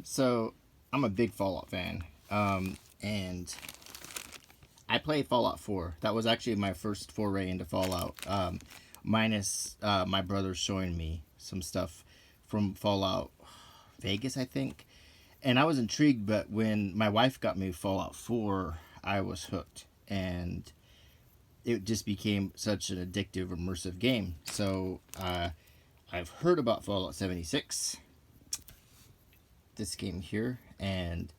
So I'm a big Fallout fan, and I played Fallout 4. That was actually my first foray into Fallout, minus my brother showing me some stuff from Fallout Vegas, I think. And I was intrigued, but when my wife got me Fallout 4, I was hooked. And it just became such an addictive, immersive game. So I've heard about Fallout 76, this game here, and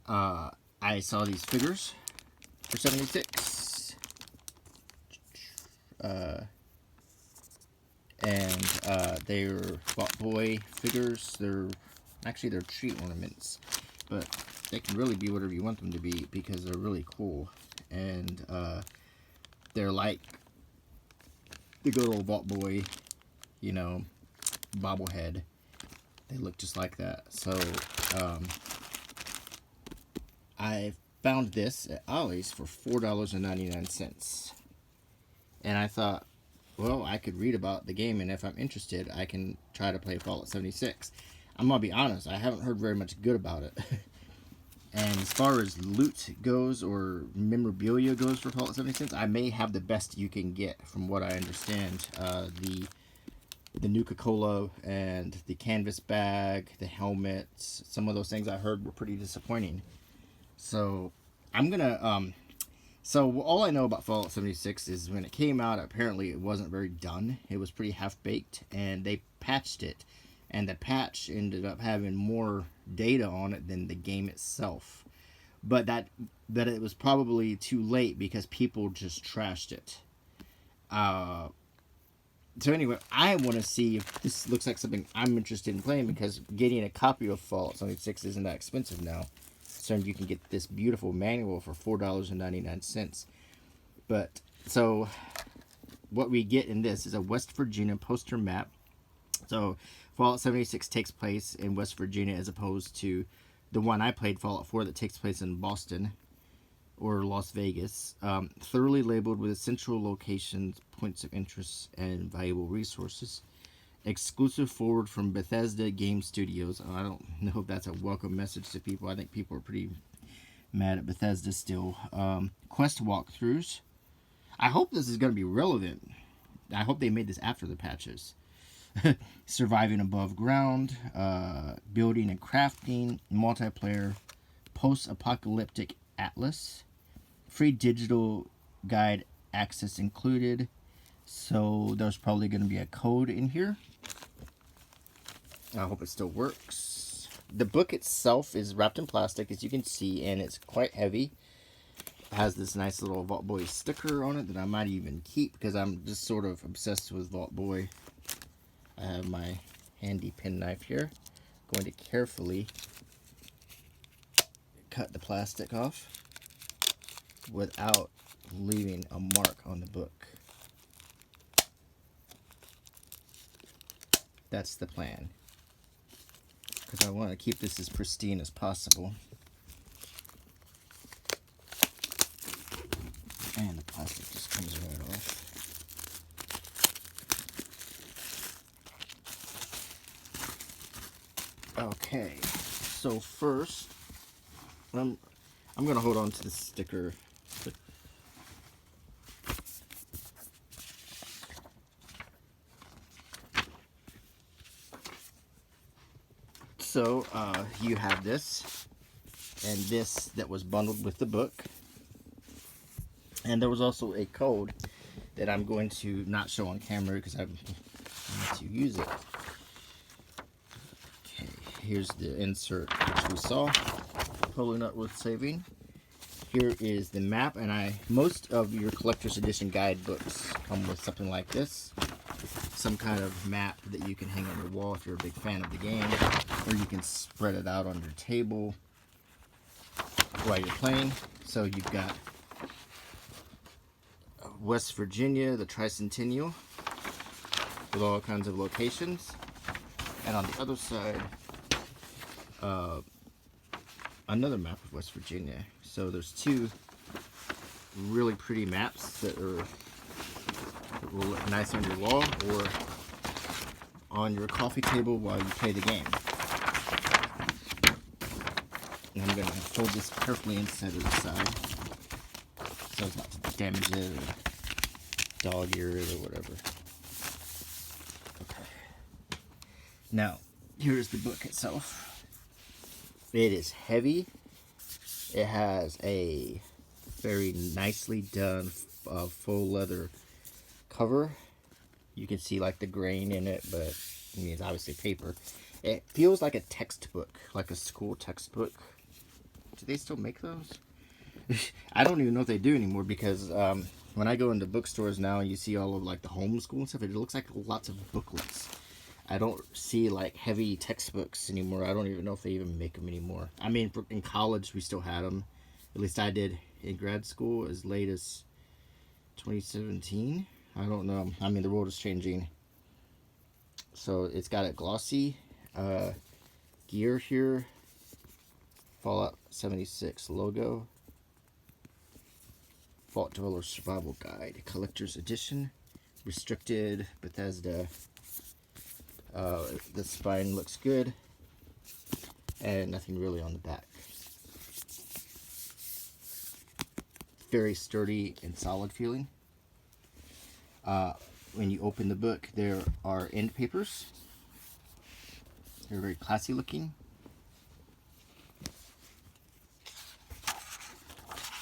I saw these figures for 76. They're Vault Boy figures. They're tree ornaments, but they can really be whatever you want them to be because they're really cool. And they're like the good old Vault Boy, bobblehead. They look just like that. So I found this at Ollie's for $4.99. And I thought, well, I could read about the game, and if I'm interested, I can try to play Fallout 76. I'm going to be honest, I haven't heard very much good about it. And as far as loot goes, or memorabilia goes for Fallout 76, I may have the best you can get, from what I understand. The Nuka-Cola and the canvas bag, the helmets, some of those things I heard were pretty disappointing. So I'm gonna so all I know about Fallout 76 is when it came out, apparently it wasn't very done. It was pretty half-baked, and they patched it, and the patch ended up having more data on it than the game itself. But that it was probably too late because people just trashed it. So anyway, I want to see if this looks like something I'm interested in playing, because getting a copy of Fallout 76 isn't that expensive now. So you can get this beautiful manual for $4.99. But so what we get in this is a West Virginia poster map. So Fallout 76 takes place in West Virginia, as opposed to the one I played, Fallout 4, that takes place in Boston or Las Vegas. Thoroughly labeled with essential locations, points of interest, and valuable resources. Exclusive forward from Bethesda Game Studios. I don't know if that's a welcome message to people. I think people are pretty mad at Bethesda still. Quest walkthroughs. I hope this is going to be relevant. I hope they made this after the patches. Surviving above ground, building and crafting, multiplayer, post-apocalyptic atlas, free digital guide access included. So there's probably going to be a code in here. I hope it still works. The book itself is wrapped in plastic, as you can see, and it's quite heavy. It has this nice little Vault Boy sticker on it that I might even keep, because I'm just sort of obsessed with Vault Boy. I have my handy penknife here. I'm going to carefully cut the plastic off without leaving a mark on the book. That's the plan, because I want to keep this as pristine as possible. And the plastic just comes right off. Okay, so first, I'm going to hold on to the sticker. So, you have this, and this that was bundled with the book. And there was also a code that I'm going to not show on camera because I need to use it. Okay, here's the insert which we saw. Totally not worth saving. Here is the map, and most of your collector's edition guidebooks come with something like this. Some kind of map that you can hang on your wall if you're a big fan of the game, or you can spread it out on your table while you're playing. So you've got West Virginia, the Tricentennial, with all kinds of locations, and on the other side, another map of West Virginia. So there's two really pretty maps that will look nice on your wall or on your coffee table while you play the game. And I'm going to hold this carefully and set it aside so as not to damage it or dog ear it or whatever. Okay. Now, here's the book itself. It is heavy. It has a very nicely done faux leather cover. You can see like the grain in it, but I mean, it's obviously paper. It feels like a textbook, like a school textbook. Do they still make those? I don't even know if they do anymore, because when I go into bookstores now and you see all of like the homeschool and stuff, it looks like lots of booklets. I don't see like heavy textbooks anymore. I don't even know if they even make them anymore. I mean, in college we still had them. At least I did in grad school as late as 2017. I don't know. I mean, the world is changing. So it's got a glossy gear here. Fallout 76 logo. Vault Dweller Survival Guide. Collector's Edition. Restricted Bethesda. The spine looks good. And nothing really on the back. Very sturdy and solid feeling. When you open the book, there are end papers. They're very classy looking.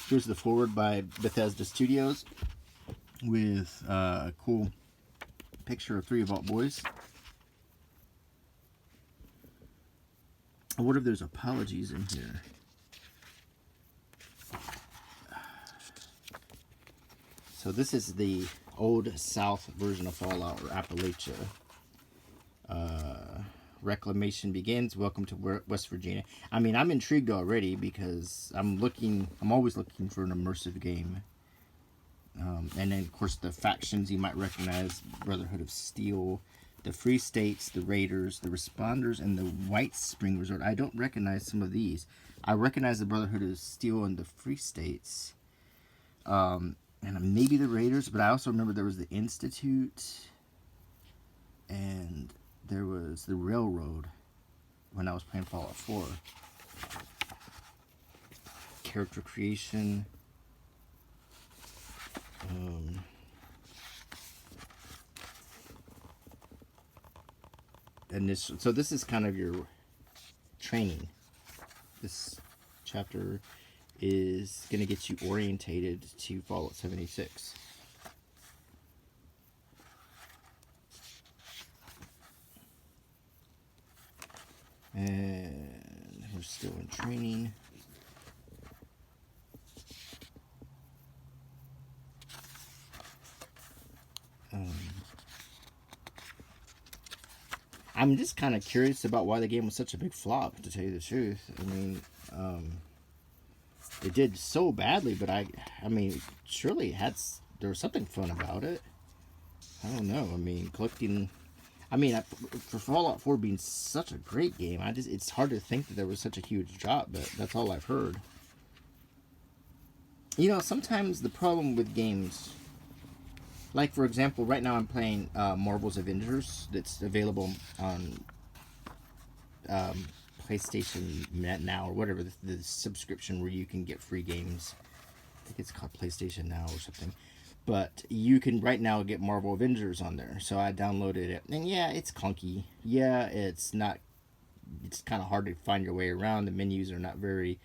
Here's the foreword by Bethesda Studios with a cool picture of 3 Vault Boys. I wonder if there's apologies in here. So this is the Old South version of Fallout, or Appalachia. Reclamation begins. Welcome to West Virginia. I mean, I'm intrigued already because I'm always looking for an immersive game. And then, of course, the factions you might recognize: Brotherhood of Steel, the Free States, the Raiders, the Responders, and the White Spring Resort. I don't recognize some of these. I recognize the Brotherhood of Steel and the Free States. And maybe the Raiders, but I also remember there was the Institute, and there was the Railroad when I was playing Fallout 4. Character creation. So this is kind of your training. This chapter is going to get you orientated to Fallout 76. And we're still in training. I'm just kind of curious about why the game was such a big flop, to tell you the truth. I mean, it did so badly, but I mean, surely there was something fun about it. I don't know. I mean, collecting. I mean, for Fallout 4 being such a great game, it's hard to think that there was such a huge drop, but that's all I've heard. You know, sometimes the problem with games, like for example, right now I'm playing Marvel's Avengers. That's available on PlayStation Net Now, or whatever the subscription where you can get free games. I think it's called PlayStation Now or something. But you can right now get Marvel Avengers on there. So I downloaded it. And yeah, it's clunky. Yeah, it's not... It's kind of hard to find your way around. The menus are not very...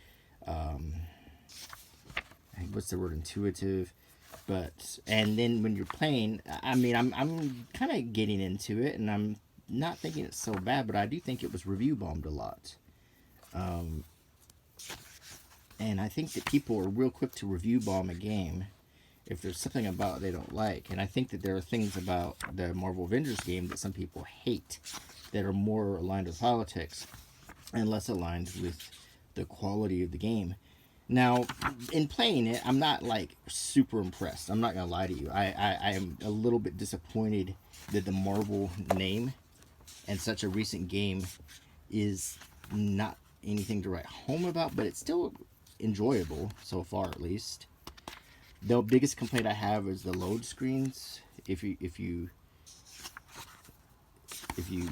what's the word? Intuitive. But... And then when you're playing... I mean, I'm kind of getting into it. And I'm not thinking it's so bad. But I do think it was review bombed a lot. And I think that people are real quick to review bomb a game if there's something about it they don't like. And I think that there are things about the Marvel Avengers game that some people hate that are more aligned with politics and less aligned with the quality of the game. Now, in playing it, I'm not like super impressed. I'm not going to lie to you. I am a little bit disappointed that the Marvel name and such a recent game is not anything to write home about, but it's still enjoyable so far, at least. The biggest complaint I have is the load screens if you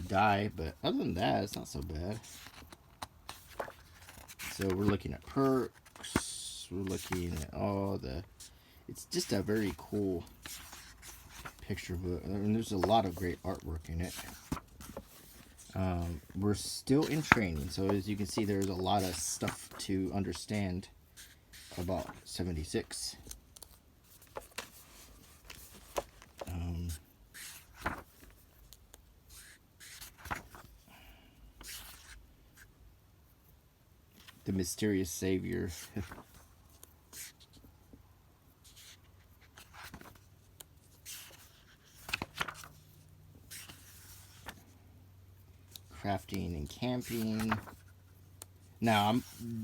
die, but other than that, it's not so bad. So we're looking at perks. We're looking at all the... It's just a very cool picture book. And there's a lot of great artwork in it. We're still in training. So as you can see, there's a lot of stuff to understand about 76. The mysterious savior. Crafting and camping. Now,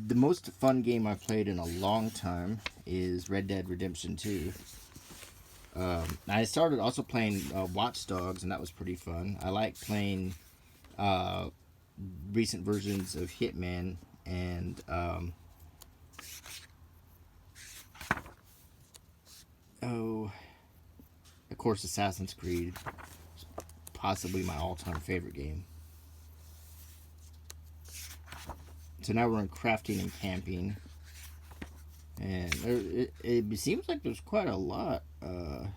the most fun game I've played in a long time is Red Dead Redemption 2. I started also playing Watch Dogs, and that was pretty fun. I like playing recent versions of Hitman and of course, Assassin's Creed. Possibly my all-time favorite game. So now we're in crafting and camping. And it seems like there's quite a lot of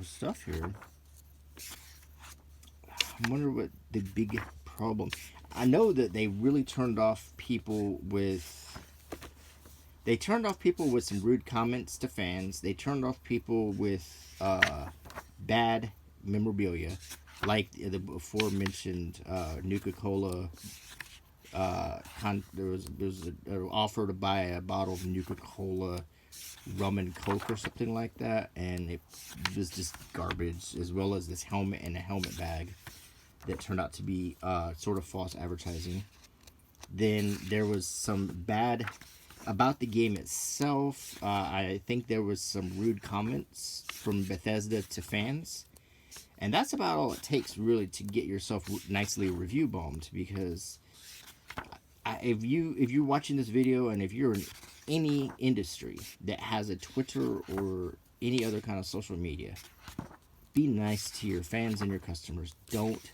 stuff here. I wonder what the big problem... I know that they really turned off people with... They turned off people with some rude comments to fans. They turned off people with bad memorabilia. Like the aforementioned Nuka-Cola. There was an offer to buy a bottle of Nuka-Cola rum and coke or something like that, and it was just garbage, as well as this helmet and a helmet bag that turned out to be sort of false advertising. Then there was some bad about the game itself. I think there was some rude comments from Bethesda to fans. And that's about all it takes, really, to get yourself nicely review bombed. Because if you're watching this video, and if you're in any industry that has a Twitter or any other kind of social media, be nice to your fans and your customers. Don't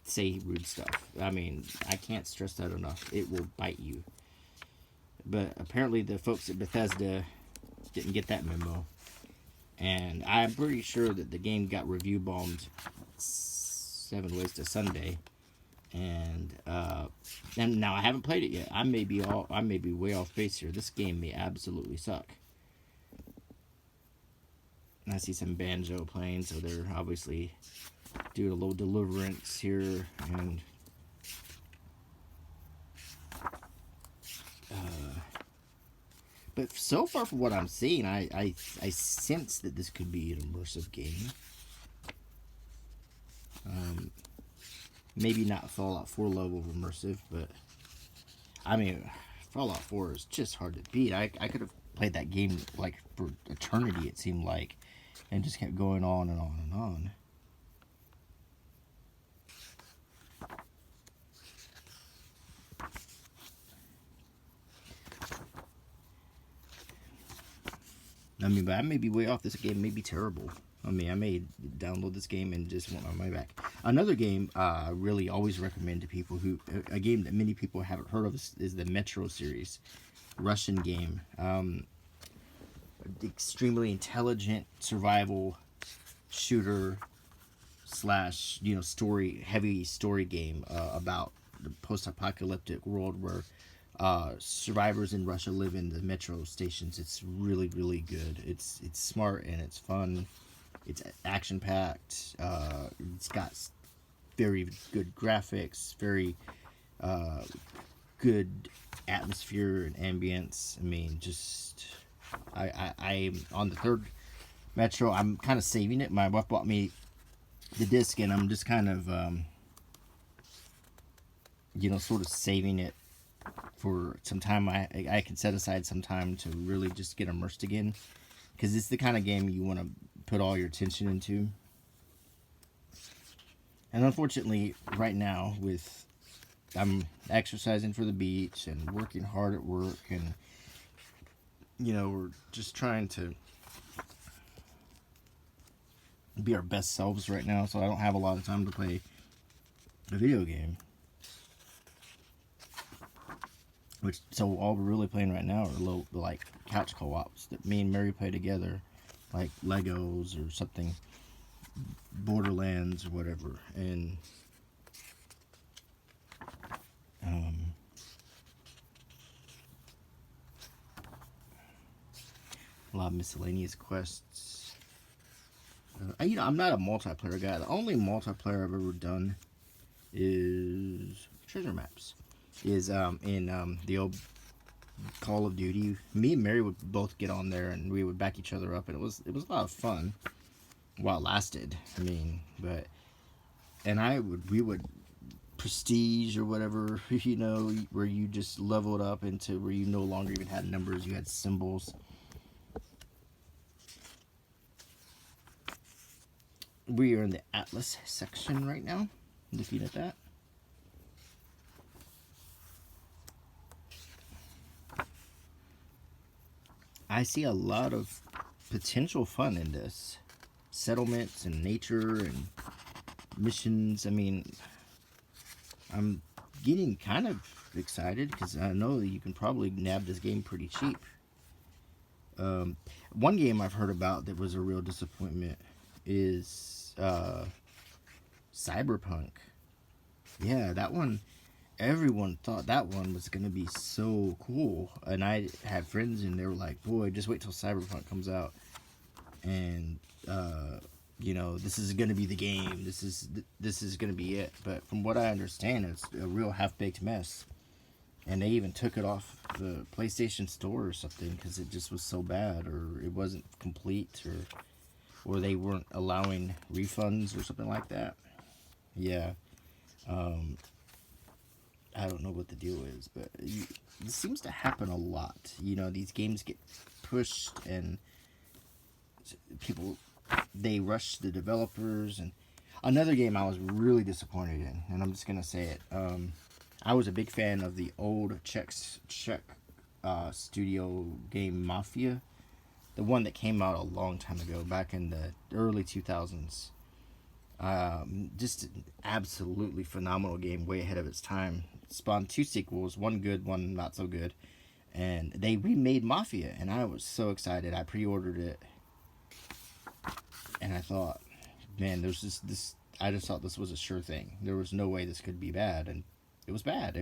say rude stuff. I mean, I can't stress that enough. It will bite you. But apparently the folks at Bethesda didn't get that memo. And I'm pretty sure that the game got review bombed 7 Ways to Sunday. And now I haven't played it yet. I may be way off base here. This game may absolutely suck. And I see some banjo playing, so they're obviously doing a little deliverance here. And but so far from what I'm seeing, I sense that this could be an immersive game. Maybe not Fallout 4 level of immersive, but I mean, Fallout 4 is just hard to beat. I could have played that game like for eternity, it seemed like, and just kept going on and on and on. I mean, but I may be way off. This game may be terrible. I mean, I may download this game and just want my money back. Another game I really always recommend to people a game that many people haven't heard of is the Metro series. Russian game. Extremely intelligent survival shooter slash, heavy story game about the post-apocalyptic world where survivors in Russia live in the metro stations. It's really, really good. It's smart and it's fun. It's action packed. It's got very good graphics, very good atmosphere and ambience. I mean, I'm on the third Metro. I'm kind of saving it. My wife bought me the disc, and I'm just kind of sort of saving it for some time. I can set aside some time to really just get immersed again, because it's the kind of game you want to put all your attention into. And unfortunately, right now, I'm exercising for the beach and working hard at work, and we're just trying to be our best selves right now, so I don't have a lot of time to play a video game. So all we're really playing right now are like couch co-ops that me and Mary play together, like Legos or something, Borderlands or whatever, and a lot of miscellaneous quests. I'm not a multiplayer guy. The only multiplayer I've ever done is treasure maps. Is in the old Call of Duty. Me and Mary would both get on there and we would back each other up, and it was a lot of fun while it lasted. I mean, but we would prestige or whatever, where you just leveled up into where you no longer even had numbers, you had symbols. We are in the Atlas section right now, looking at that. I see a lot of potential fun in this. Settlements and nature and missions. I mean, I'm getting kind of excited because I know that you can probably nab this game pretty cheap. One game I've heard about that was a real disappointment is Cyberpunk. Yeah, that one. Everyone thought that one was going to be so cool. And I had friends and they were like, boy, just wait till Cyberpunk comes out. And, this is going to be the game. This is going to be it. But from what I understand, it's a real half-baked mess. And they even took it off the PlayStation Store or something because it just was so bad, or it wasn't complete, or they weren't allowing refunds or something like that. Yeah. I don't know what the deal is, but this seems to happen a lot. These games get pushed and people, they rush the developers. And another game I was really disappointed in, and I'm just going to say it. I was a big fan of the old Czech studio game Mafia, the one that came out a long time ago, back in the early 2000s. Just an absolutely phenomenal game, way ahead of its time. It spawned 2 sequels, one good, one not so good, and they remade Mafia, and I was so excited. I pre-ordered it, and I thought, man, there's this. I just thought this was a sure thing. There was no way this could be bad, and it was bad.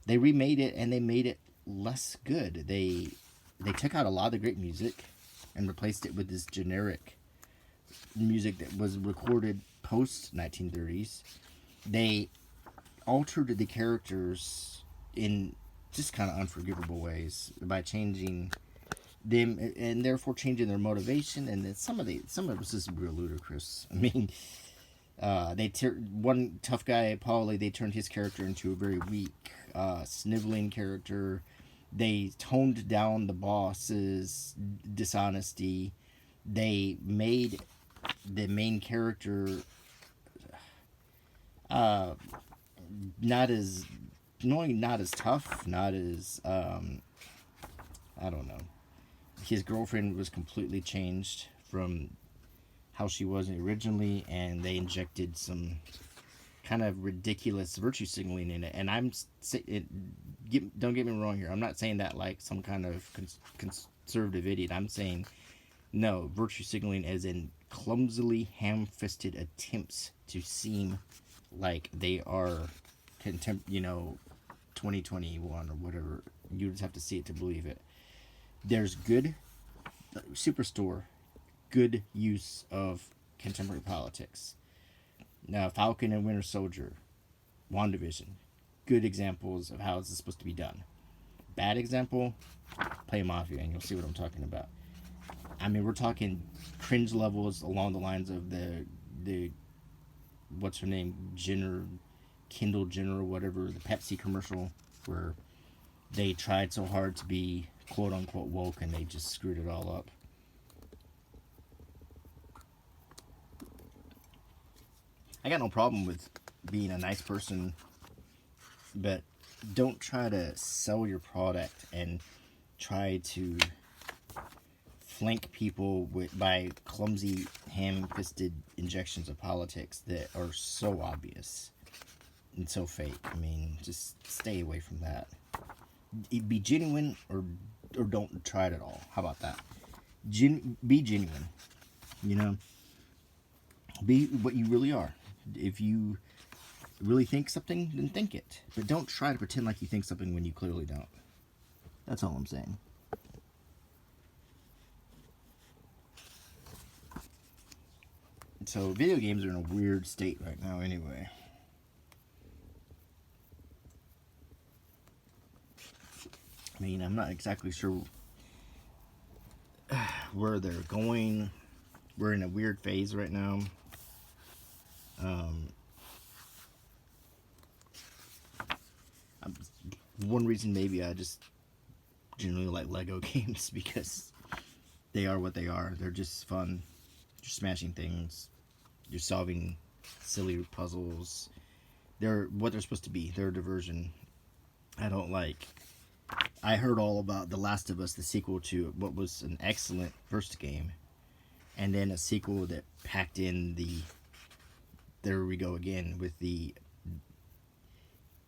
They remade it, and they made it less good. They took out a lot of the great music and replaced it with this generic music that was recorded post 1930s. They altered the characters in just kind of unforgivable ways by changing them, and therefore changing their motivation. And then some of it was just real ludicrous. I mean, one tough guy, Paulie, they turned his character into a very weak, sniveling character. They toned down the boss's dishonesty. They made the main character not as tough, not as I don't know. His girlfriend was completely changed from how she was originally, and they injected some kind of ridiculous virtue signaling in it. And don't get me wrong here. I'm not saying that like some kind of conservative idiot. I'm saying no, virtue signaling as in clumsily ham-fisted attempts to seem like they are 2021 or whatever. You just have to see it to believe it. There's good Superstore, good use of contemporary politics. Now, Falcon and Winter Soldier, WandaVision, good examples of how this is supposed to be done. Bad example, play Mafia, and you'll see what I'm talking about. I mean, we're talking cringe levels along the lines of the what's her name, Kendall Jenner or whatever, the Pepsi commercial where they tried so hard to be quote unquote woke and they just screwed it all up. I got no problem with being a nice person, but don't try to sell your product and try to flank people by clumsy ham-fisted injections of politics that are so obvious and so fake. I mean, just stay away from that. Be genuine, or don't try it at all. How about that? Be genuine. You know, be what you really are. If you really think something, then think it. But don't try to pretend like you think something when you clearly don't. That's all I'm saying. So video games are in a weird state right now anyway. I mean, I'm not exactly sure where they're going. We're in a weird phase right now. Um, one reason maybe I just generally like Lego games because they are what they are. They're just fun. You're smashing things. You're solving silly puzzles. They're what they're supposed to be. They're a diversion. I heard all about The Last of Us, the sequel to what was an excellent first game, and then a sequel that packed in the. There we go again with the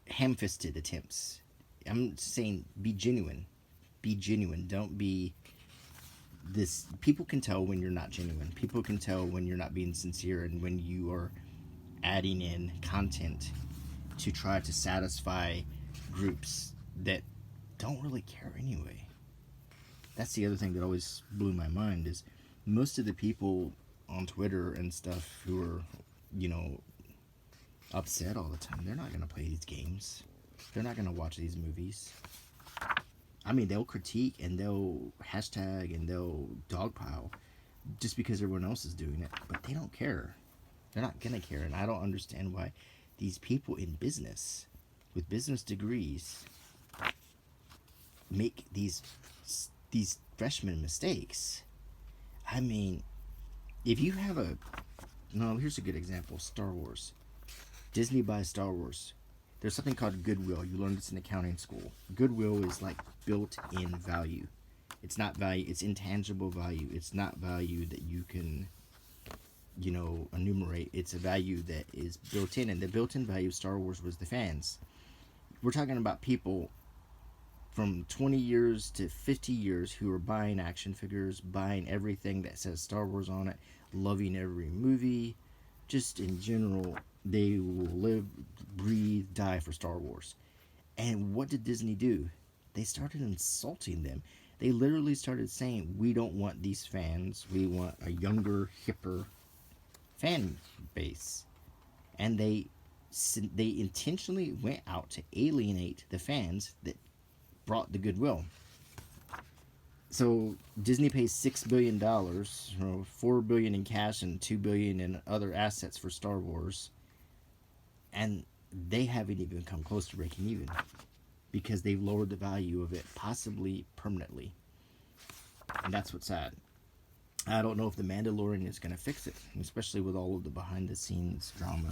ham-fisted attempts. I'm saying be genuine. Be genuine. Don't be this. People can tell when you're not genuine. People can tell when you're not being sincere and when you are adding in content to try to satisfy groups that don't really care anyway. That's the other thing that always blew my mind is most of the people on Twitter and stuff who are, you know, upset all the time, they're not going to play these games. They're not going to watch these movies. I mean, they'll critique and they'll hashtag and they'll dogpile just because everyone else is doing it, but they don't care. They're not going to care, and I don't understand why these people in business with business degrees make these freshman mistakes. I mean, if you have a no, here's a good example: Star Wars. Disney buys Star Wars. There's something called goodwill. You learn this in accounting school. Goodwill is like built-in value. It's not value. It's intangible value. It's not value that you can, you know, enumerate. It's a value that is built in, and the built-in value of Star Wars was the fans. We're talking about people from 20 years to 50 years who are buying action figures, buying everything that says Star Wars on it, loving every movie. Just in general, they will live, breathe, die for Star Wars. And what did Disney do? They started insulting them. They literally started saying, we don't want these fans. We want a younger, hipper fan base. And they intentionally went out to alienate the fans that brought the goodwill. So Disney pays $6 billion, $4 billion in cash and $2 billion in other assets for Star Wars, and they haven't even come close to breaking even because they've lowered the value of it, possibly permanently. And that's what's sad. I don't know if The Mandalorian is going to fix it, especially with all of the behind-the-scenes drama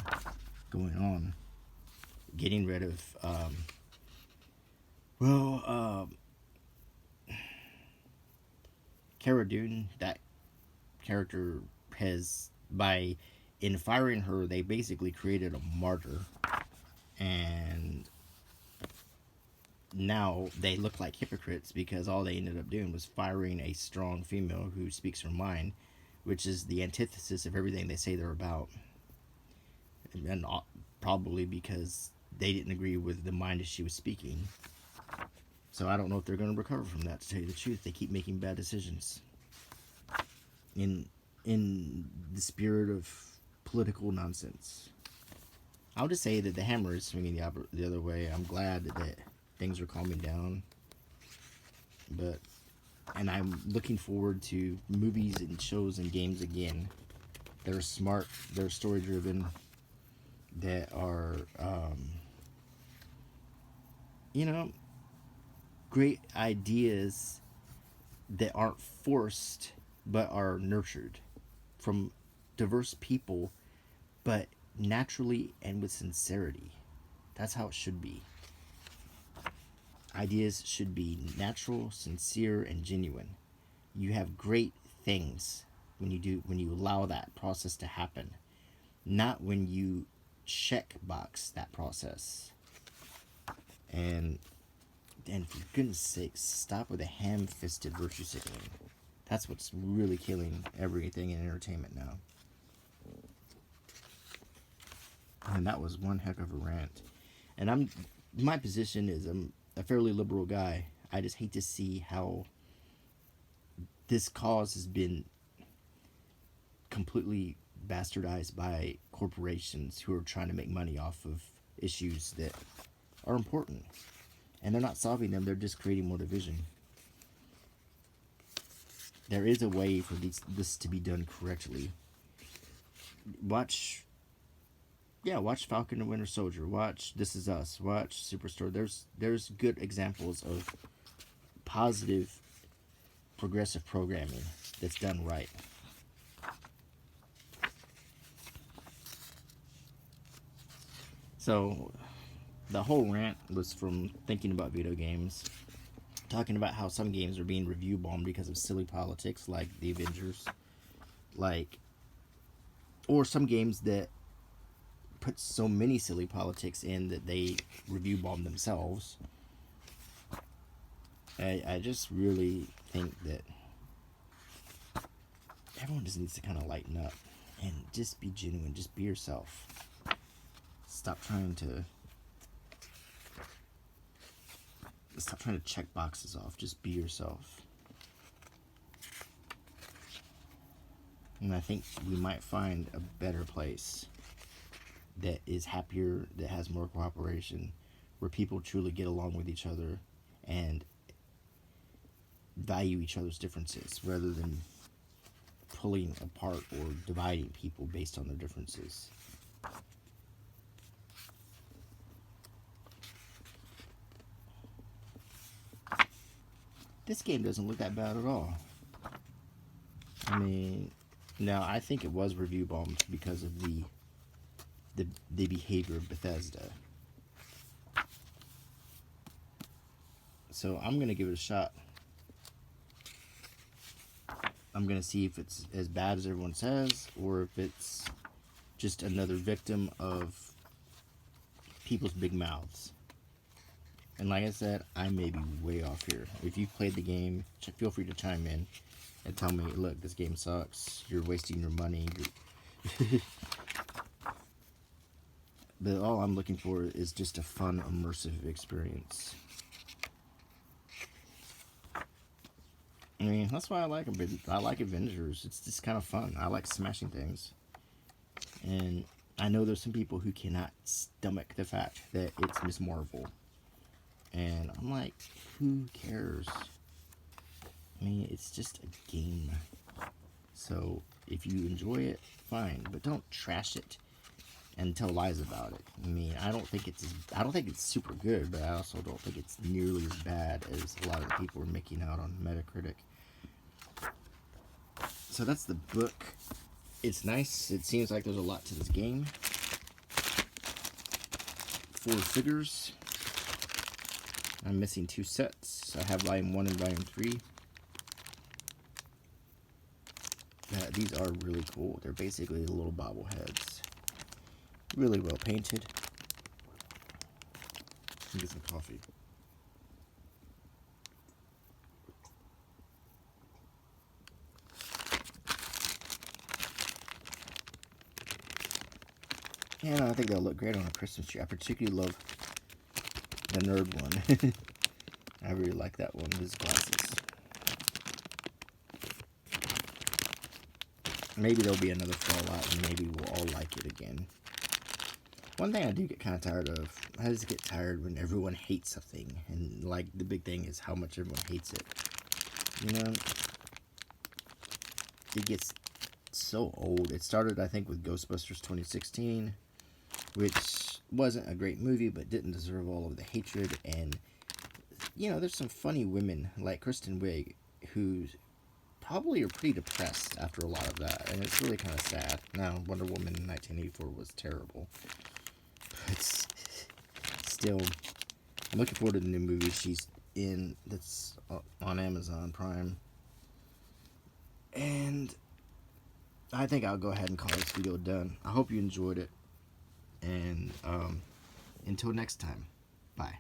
going on. Getting rid of, Cara Dune, that character has, in firing her, they basically created a martyr. And now they look like hypocrites because all they ended up doing was firing a strong female who speaks her mind, which is the antithesis of everything they say they're about. And probably because they didn't agree with the mind as she was speaking. So I don't know if they're going to recover from that, to tell you the truth. They keep making bad decisions. In the spirit of political nonsense. I'll just say that the hammer is swinging the other way. I'm glad that things are calming down. And I'm looking forward to movies and shows and games again. They're smart, they're story driven, that are, great ideas that aren't forced but are nurtured from diverse people, but naturally and with sincerity. That's how it should be. Ideas should be natural, sincere, and genuine. You have great things when you allow that process to happen, not when you check box that process. And for goodness sakes, stop with the ham-fisted virtue signaling. That's what's really killing everything in entertainment now. And that was one heck of a rant. And my position is I'm a fairly liberal guy. I just hate to see how this cause has been completely bastardized by corporations who are trying to make money off of issues that are important. And they're not solving them, they're just creating more division. There is a way for this to be done correctly. Watch Falcon and Winter Soldier. Watch This Is Us. Watch Superstore. There's good examples of positive, progressive programming that's done right. So, the whole rant was from thinking about video games, talking about how some games are being review bombed because of silly politics, like the Avengers, or some games that put so many silly politics in that they review bomb themselves. I just really think that everyone just needs to kind of lighten up and just be genuine, just be yourself. Stop trying to check boxes off. Just be yourself. And I think we might find a better place that is happier, that has more cooperation, where people truly get along with each other and value each other's differences rather than pulling apart or dividing people based on their differences. This game doesn't look that bad at all. I mean, now I think it was review bombed because of the behavior of Bethesda. So I'm gonna give it a shot. I'm gonna see if it's as bad as everyone says, or if it's just another victim of people's big mouths. And like I said, I may be way off here. If you've played the game, feel free to chime in and tell me, look, this game sucks. You're wasting your money. But all I'm looking for is just a fun, immersive experience. I mean, that's why I like Avengers. It's just kind of fun. I like smashing things. And I know there's some people who cannot stomach the fact that it's Miss Marvel. And I'm like, who cares? I mean, it's just a game. So if you enjoy it, fine, but don't trash it and tell lies about it. I mean, I don't think it's super good, but I also don't think it's nearly as bad as a lot of the people are making out on Metacritic. So that's the book. It's nice. It seems like there's a lot to this game. 4 figures. I'm missing 2 sets. I have volume 1 and volume 3. These are really cool. They're basically little bobbleheads. Really well painted. Let me get some coffee. And I think they'll look great on a Christmas tree. I particularly love the nerd one. I really like that one, his glasses. Maybe there'll be another fallout and maybe we'll all like it again. One thing I do get kind of tired of, I just get tired when everyone hates something. And like the big thing is how much everyone hates it. You know, it gets so old. It started, I think, with Ghostbusters 2016, which wasn't a great movie, but didn't deserve all of the hatred. And, you know, there's some funny women like Kristen Wiig who probably are pretty depressed after a lot of that. And it's really kind of sad. Now, Wonder Woman in 1984 was terrible. But still, I'm looking forward to the new movie she's in that's on Amazon Prime. And I think I'll go ahead and call this video done. I hope you enjoyed it. And until next time, bye.